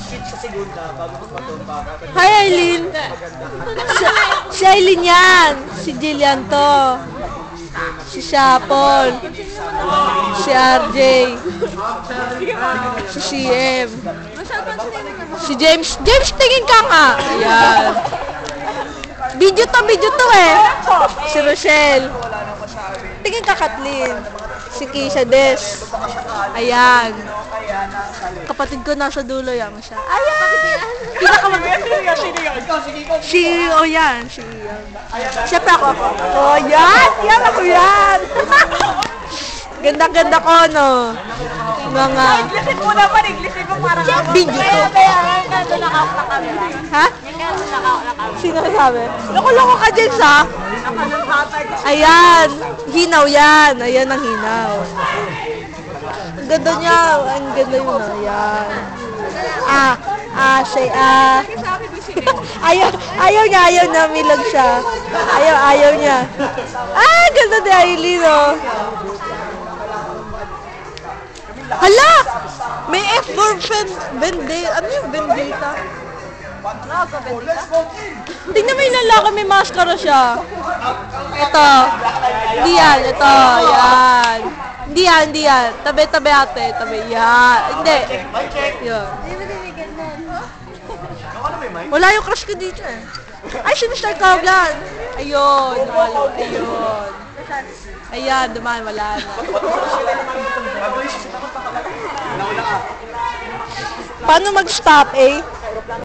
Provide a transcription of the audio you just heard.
mag-shit sa segunda bago magpatumpa. Hi, Aileen! Si Aileen yan! Si Jillian to. Si Shapon. Si RJ. Si CM. Si James. James, tingin ka nga! Ayan. Video to eh. Si Rochelle. Tingin ka, Kathleen. Si Keisha Des. Ayan. Kapatid ko nasa dulo yan siya. Ayan! O yan. Siyempre ako. O yan! Yan ako yan! Ganda-ganda ko, no? Mga... Iglisin mo naman, iglisin mo parang... Video to. Kaya nandun nakawak na camera. Ha? Kaya nandun nakawak na camera. Sino sabi? Loko-loko ka dyan sa? Nakanong hatag. Ayan! Hinaw yan. Ayan ang hinaw. Ang ganda niya. Ang ganda yun. Ayan. Ayaw niya. Milog siya. Ayaw niya. Ganda ni Aileen, oh. Hala! May F-verb vendetta. Ano yung vendetta? Tingnan mo yung lalaki, may maskara siya. Ito. Hindi yan. Ito. Yan. Hindi yan. Tabi ate. Tabi. Yan. Hindi. Yan. Wala yung crush ko dito eh. Ay, si Mr. Coglan. Ayun. Ayan, dumaan. Wala na. Paano mag-stop eh?